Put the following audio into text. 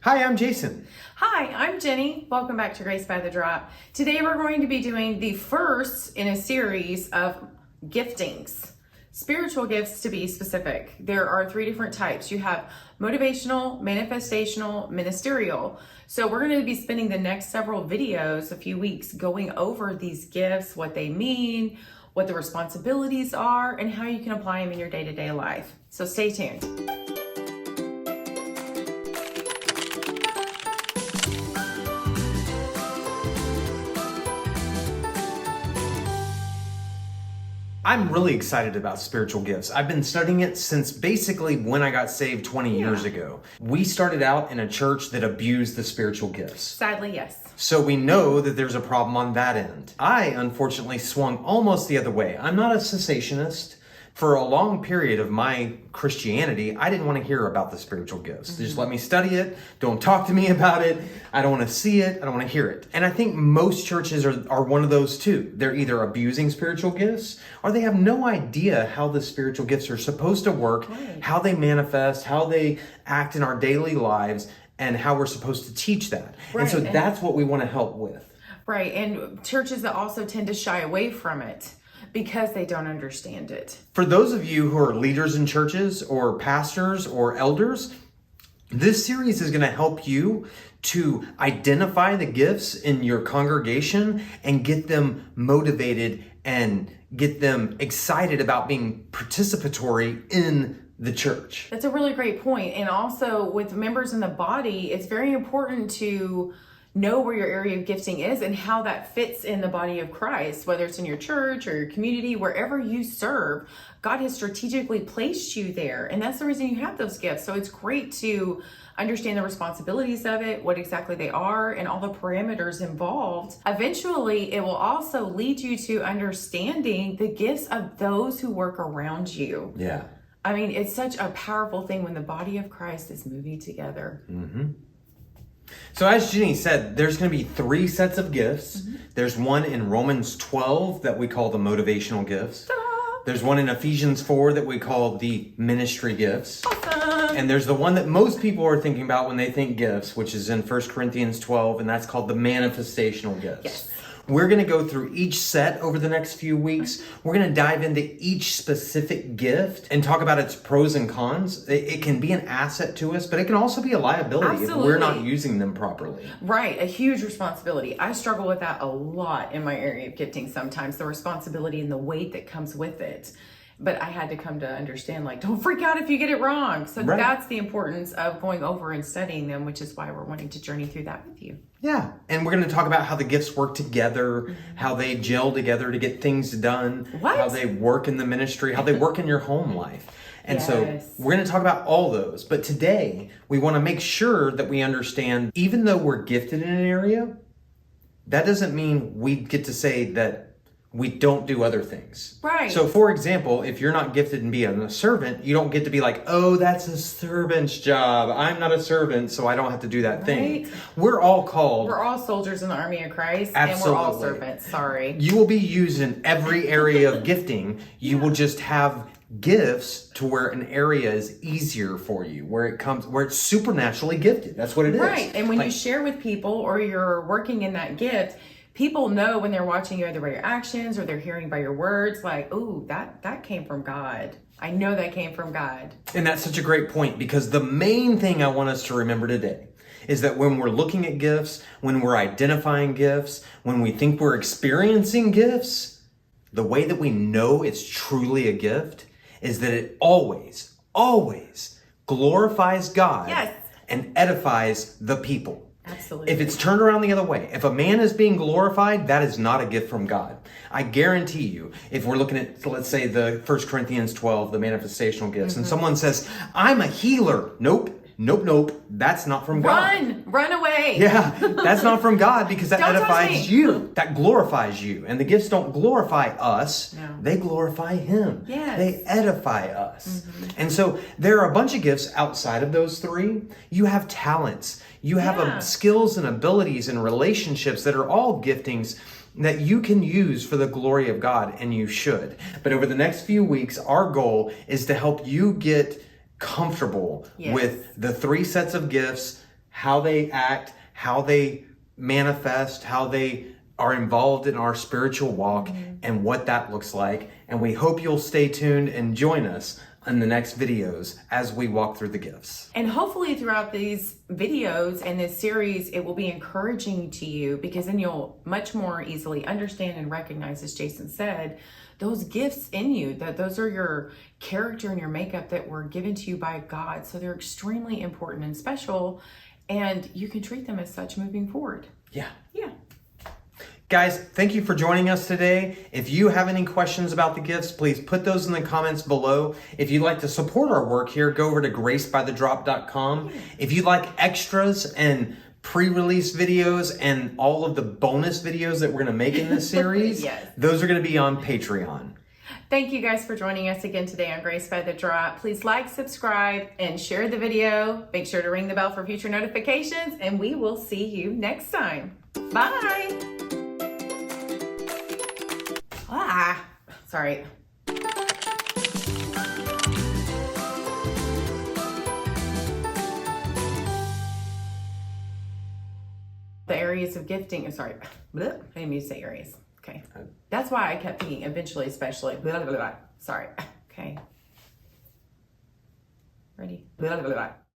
Hi, I'm Jason. Hi, I'm Jenny. Welcome back to Grace by the Drop. Today we're going to be doing the first in a series of giftings. Spiritual gifts, to be specific. There are 3 different types. You have motivational, manifestational, ministerial. So we're going to be spending the next several videos, a few weeks, going over these gifts, what they mean, what the responsibilities are, and how you can apply them in your day-to-day life. So stay tuned. I'm really excited about spiritual gifts. I've been studying it since basically when I got saved 20 years ago. We started out in a church that abused the spiritual gifts. Sadly, yes. So we know that there's a problem on that end. I, unfortunately, swung almost the other way. I'm not a cessationist. For a long period of my Christianity, I didn't want to hear about the spiritual gifts. Just let me study it. Don't talk to me about it. I don't want to see it. I don't want to hear it. And I think most churches are one of those too. They're either abusing spiritual gifts or they have no idea how the spiritual gifts are supposed to work, how they manifest, how they act in our daily lives, and how we're supposed to teach that. And so that's what we want to help with. Right. And churches that also tend to shy away from it because they don't understand it. For those of you who are leaders in churches or pastors or elders, this series is going to help you to identify the gifts in your congregation and get them motivated and get them excited about being participatory in the church. That's a really great point. And also with members in the body, it's very important to know where your area of gifting is and how that fits in the body of Christ, whether it's in your church or your community, wherever you serve. God has strategically placed you there. And that's the reason you have those gifts. So it's great to understand the responsibilities of it, what exactly they are, and all the parameters involved. Eventually, it will also lead you to understanding the gifts of those who work around you. Yeah. I mean, it's such a powerful thing when the body of Christ is moving together. Mm-hmm. So as Jenny said, there's going to be 3 sets of gifts. There's one in Romans 12 that we call the motivational gifts. There's one in Ephesians 4 that we call the ministry gifts. Awesome. And there's the one that most people are thinking about when they think gifts, which is in 1 Corinthians 12, and that's called the manifestational gifts. Yes. We're going to go through each set over the next few weeks. We're going to dive into each specific gift and talk about its pros and cons. It can be an asset to us, but it can also be a liability if we're not using them properly. Right, a huge responsibility. I struggle with that a lot in my area of gifting sometimes, the responsibility and the weight that comes with it. But I had to come to understand, like, don't freak out if you get it wrong. So that's the importance of going over and studying them, which is why we're wanting to journey through that with you. Yeah, and we're going to talk about how the gifts work together, how they gel together to get things done, how they work in the ministry, how they work in your home life. And so we're going to talk about all those. But today, we want to make sure that we understand, even though we're gifted in an area, that doesn't mean we get to say that we don't do other things. Right. So for example, if you're not gifted in being a servant, you don't get to be like, oh, that's a servant's job. I'm not a servant, so I don't have to do that thing. We're all called. We're all soldiers in the army of Christ. Absolutely. And we're all servants. Sorry. You will be used in every area of gifting. You will just have gifts to where an area is easier for you, where it's supernaturally gifted. That's what it is. Right. And when you share with people or you're working in that gift, people know when they're watching you either by your actions or they're hearing by your words, like, ooh, that came from God. I know that came from God. And that's such a great point, because the main thing I want us to remember today is that when we're looking at gifts, when we're identifying gifts, when we think we're experiencing gifts, the way that we know it's truly a gift is that it always, always glorifies God and edifies the people. Absolutely. If it's turned around the other way, if a man is being glorified, that is not a gift from God. I guarantee you, if we're looking at, let's say, the 1 Corinthians 12, the manifestational gifts, and someone says, I'm a healer. Nope. That's not from God. Run away. Yeah, that's not from God, because that edifies you. That glorifies you. And the gifts don't glorify us. No. They glorify Him. Yes. They edify us. And so there are a bunch of gifts outside of those 3. You have talents. You have skills and abilities and relationships that are all giftings that you can use for the glory of God, and you should. But over the next few weeks, our goal is to help you get comfortable with the 3 sets of gifts, how they act, how they manifest, how they are involved in our spiritual walk, and what that looks like. And we hope you'll stay tuned and join us in the next videos as we walk through the gifts. And hopefully throughout these videos and this series, it will be encouraging to you, because then you'll much more easily understand and recognize, as Jason said, those gifts in you, that those are your character and your makeup that were given to you by God. So they're extremely important and special, and you can treat them as such moving forward. Yeah. Yeah. Guys, thank you for joining us today. If you have any questions about the gifts, please put those in the comments below. If you'd like to support our work here, go over to gracebythedropyt.com. If you'd like extras and pre-release videos and all of the bonus videos that we're going to make in this series, Yes. Those are going to be on Patreon. Thank you guys for joining us again today on Grace by the Drop. Please like, subscribe, and share the video. Make sure to ring the bell for future notifications, and we will see you next time. Bye. Sorry. The areas of gifting, sorry, I didn't mean to say areas. Okay. That's why I kept thinking eventually, especially, blah, blah, blah. Sorry. Okay. Ready? Blah, blah, blah.